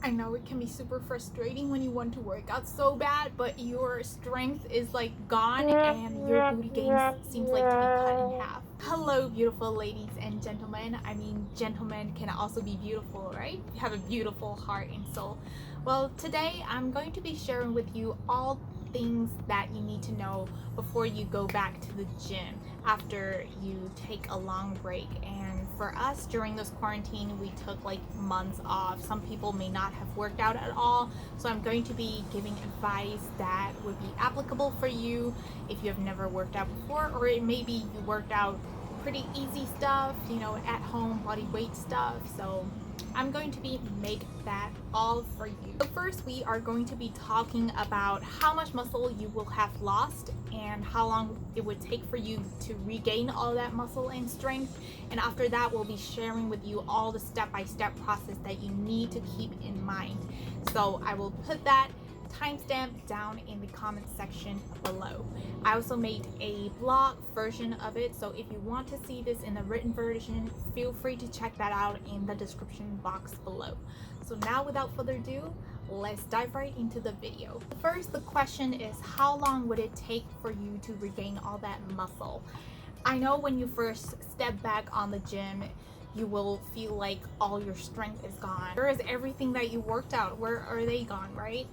I know it can be super frustrating when you want to work out so bad, but your strength is like gone and your booty gains seems like to be cut in half. Hello, beautiful ladies and gentlemen. I mean, gentlemen can also be beautiful, right? You have a beautiful heart and soul. Well, today I'm going to be sharing with you all things that you need to know before you go back to the gym after you take a long break. And for us during this quarantine, we took like months off. Some people may not have worked out at all, so I'm going to be giving advice that would be applicable for you if you have never worked out before, or maybe you worked out pretty easy stuff, at home body weight stuff. So I'm going to be make that all for you. So first, we are going to be talking about how much muscle you will have lost and how long it would take for you to regain all that muscle and strength. And after that, we'll be sharing with you all the step-by-step process that you need to keep in mind. So I will put that timestamp down in the comment section below. I also made a blog version of it, so if you want to see this in a written version, feel free to check that out in the description box below. So now, without further ado, let's dive right into the video. First, the question is, how long would it take for you to regain all that muscle? I know when you first step back on the gym, you will feel like all your strength is gone. Where is everything that you worked out? Where are they gone, right?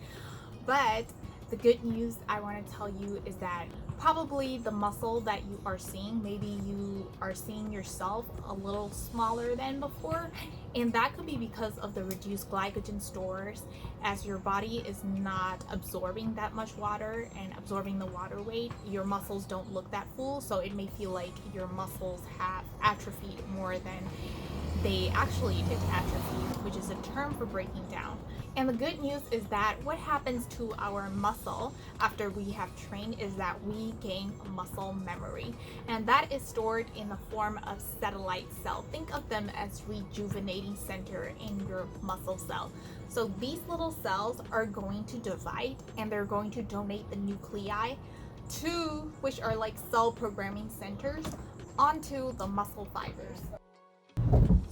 But the good news I want to tell you is that probably the muscle that you are seeing, maybe you are seeing yourself a little smaller than before, and that could be because of the reduced glycogen stores, as your body is not absorbing that much water and absorbing the water weight. Your muscles don't look that full, so it may feel like your muscles have atrophied more than they actually did atrophy, which is a term for breaking down. And the good news is that what happens to our muscle after we have trained is that we gain muscle memory, and that is stored in the form of satellite cell. Think of them as rejuvenating center in your muscle cell. So these little cells are going to divide and they're going to donate the nuclei to, which are like cell programming centers, onto the muscle fibers.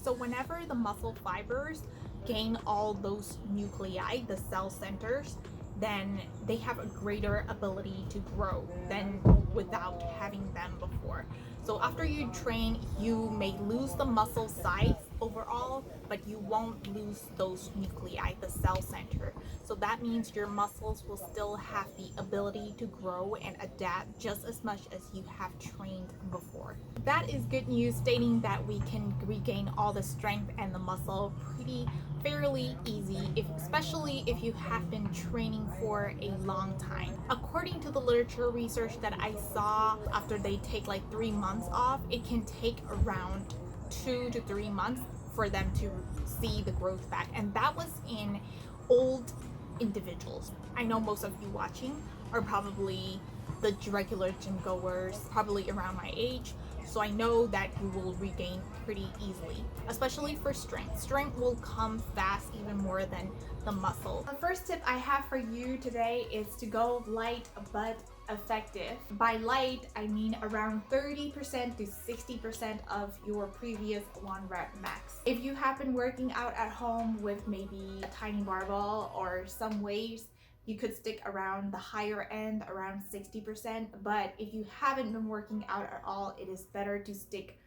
So whenever the muscle fibers gain all those nuclei, the cell centers, then they have a greater ability to grow than without having them before. So after you train, you may lose the muscle size overall, but you won't lose those nuclei, the cell center. So that means your muscles will still have the ability to grow and adapt just as much as you have trained before. That is good news, stating that we can regain all the strength and the muscle pretty fairly easy, especially if you have been training for a long time. According to the literature research that I saw, after they take like 3 months off, it can take around 2 to 3 months for them to see the growth back, and that was in old individuals. I know most of you watching are probably the regular gym goers, probably around my age, so I know that you will regain pretty easily, especially for strength. Strength will come fast even more than the muscle. The first tip I have for you today is to go light but effective. By light, I mean around 30% to 60% of your previous 1 rep max. If you have been working out at home with maybe a tiny barbell or some weights, you could stick around the higher end, around 60%. But if you haven't been working out at all, it is better to stick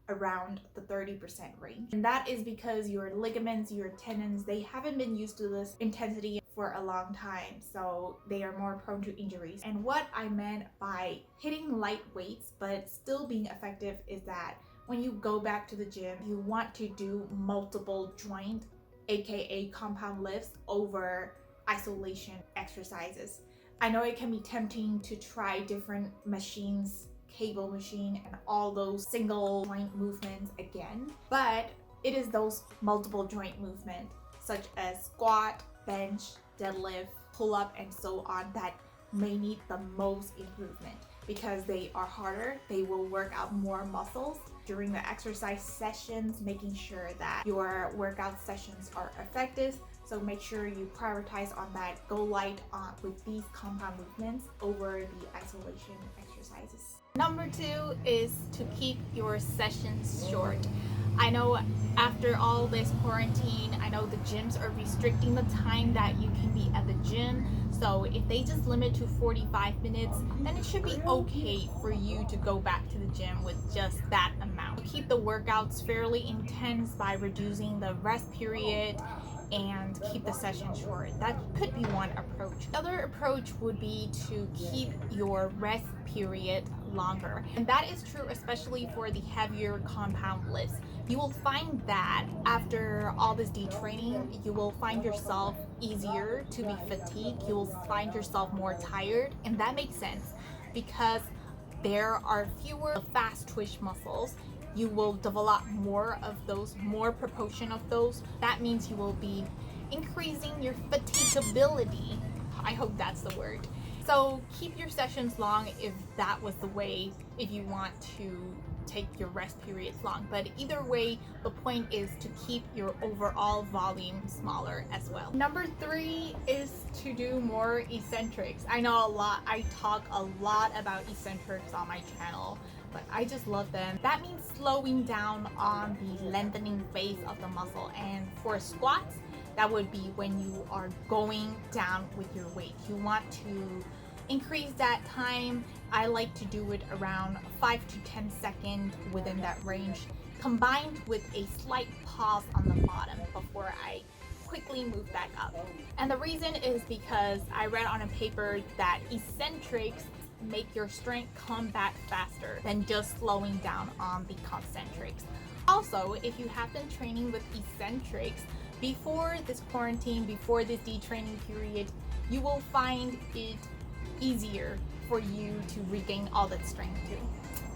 around the 30% range. And that is because your ligaments, your tendons, they haven't been used to this intensity for a long time, so they are more prone to injuries. And what I meant by hitting light weights but still being effective is that when you go back to the gym, you want to do multiple joint, aka compound lifts, over isolation exercises. I know it can be tempting to try different machines, cable machine, and all those single joint movements again, but it is those multiple joint movements such as squat, bench, deadlift, pull up, and so on that may need the most improvement because they are harder. They will work out more muscles during the exercise sessions, making sure that your workout sessions are effective. So make sure you prioritize on that. Go light on with these compound movements over the isolation exercises. Number 2 is to keep your sessions short. I know after all this quarantine, I know the gyms are restricting the time that you can be at the gym. So if they just limit to 45 minutes, then it should be okay for you to go back to the gym with just that amount. Keep the workouts fairly intense by reducing the rest period and keep the session short. That could be one approach. The other approach would be to keep your rest period longer. And that is true especially for the heavier compound lifts. You will find that after all this detraining, you will find yourself easier to be fatigued. You will find yourself more tired, and that makes sense because there are fewer fast twitch muscles. You will develop more of those, more proportion of those. That means you will be increasing your fatigability. I hope that's the word. So keep your sessions long if that was the way, if you want to take your rest periods long. But either way, the point is to keep your overall volume smaller as well. Number 3 is to do more eccentrics. I know I talk a lot about eccentrics on my channel, but I just love them. That means slowing down on the lengthening phase of the muscle. And for squats, that would be when you are going down with your weight. You want to increase that time. I like to do it around 5 to 10 seconds within that range, combined with a slight pause on the bottom before I quickly move back up. And the reason is because I read on a paper that eccentrics make your strength come back faster than just slowing down on the concentrics. Also, if you have been training with eccentrics before this quarantine, before this detraining period, you will find it easier for you to regain all that strength too.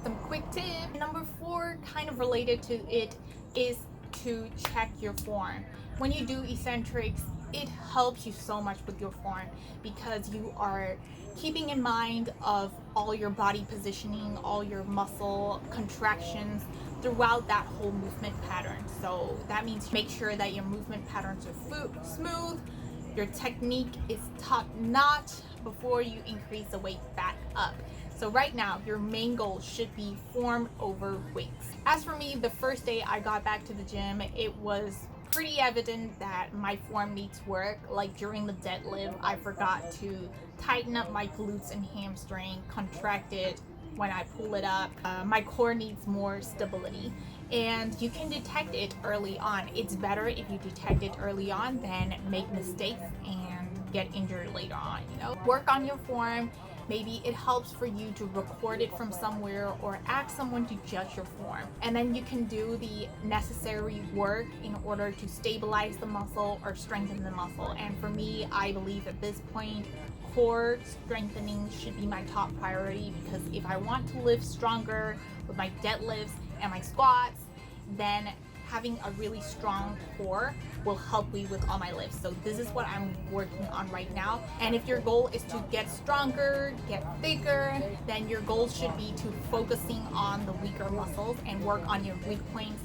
Some quick tips. Number 4, kind of related to it, is to check your form. When you do eccentrics, it helps you so much with your form because you are keeping in mind of all your body positioning, all your muscle contractions throughout that whole movement pattern. So that means make sure that your movement patterns are smooth, your technique is top notch before you increase the weight back up. So right now, your main goal should be form over weights. As for me, the first day I got back to the gym, it was pretty evident that my form needs work. Like during the deadlift, I forgot to tighten up my glutes and hamstring, contract it when I pull it up. My core needs more stability, and you can detect it early on. It's better if you detect it early on than make mistakes and get injured later on. Work on your form. Maybe it helps for you to record it from somewhere or ask someone to judge your form. And then you can do the necessary work in order to stabilize the muscle or strengthen the muscle. And for me, I believe at this point, core strengthening should be my top priority, because if I want to lift stronger with my deadlifts and my squats, then having a really strong core will help me with all my lifts. So this is what I'm working on right now. And if your goal is to get stronger, get thicker, then your goal should be to focusing on the weaker muscles and work on your weak points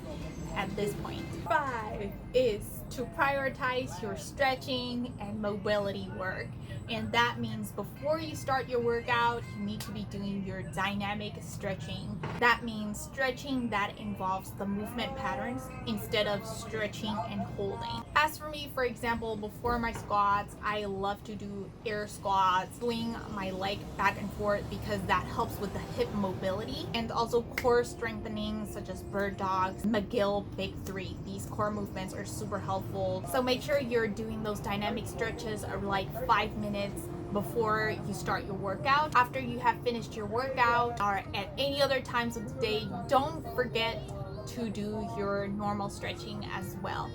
at this point. 5 is to prioritize your stretching and mobility work. And that means before you start your workout, you need to be doing your dynamic stretching. That means stretching that involves the movement patterns instead of stretching and holding. As for me, for example, before my squats, I love to do air squats, swing my leg back and forth because that helps with the hip mobility, and also core strengthening such as bird dogs, McGill Big 3. These core movements are super helpful. So make sure you're doing those dynamic stretches of like 5 minutes before you start your workout. After you have finished your workout or at any other times of the day, don't forget to do your normal stretching as well.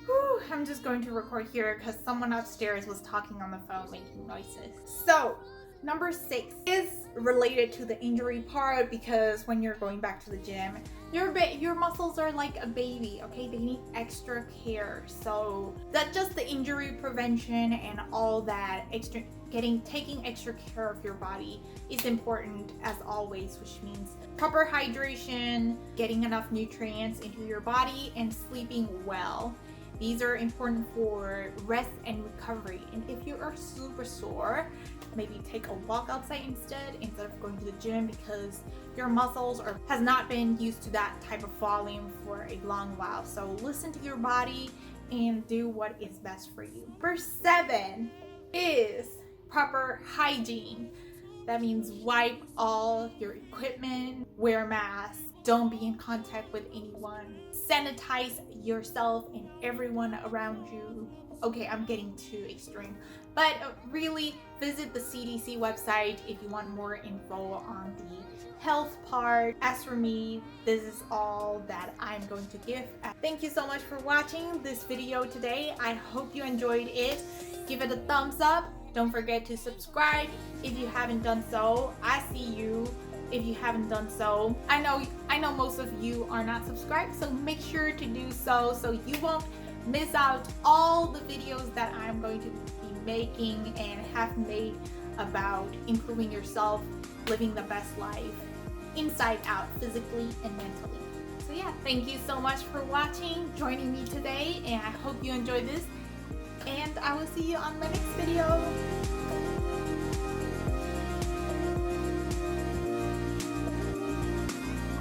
Whew, I'm just going to record here because someone upstairs was talking on the phone making noises. So number 6 is related to the injury part, because when you're going back to the gym, your muscles are like a baby, okay? They need extra care. So that's just the injury prevention and all that extra, taking extra care of your body is important as always, which means proper hydration, getting enough nutrients into your body, and sleeping well. These are important for rest and recovery. And if you are super sore, maybe take a walk outside instead of going to the gym, because your muscles has not been used to that type of volume for a long while. So listen to your body and do what is best for you. Number 7 is proper hygiene. That means wipe all your equipment, wear masks, don't be in contact with anyone, sanitize yourself and everyone around you. Okay, I'm getting too extreme, but really visit the CDC website if you want more info on the health part. As for me, this is all that I'm going to give. Thank you so much for watching this video today. I hope you enjoyed it. Give it a thumbs up. Don't forget to subscribe if you haven't done so. I see you if you haven't done so. I know most of you are not subscribed, so make sure to do so you won't miss out all the videos that I'm going to be making and have made about improving yourself, living the best life inside out, physically and mentally. So yeah, thank you so much for watching, joining me today, and I hope you enjoyed this, and I will see you on my next video.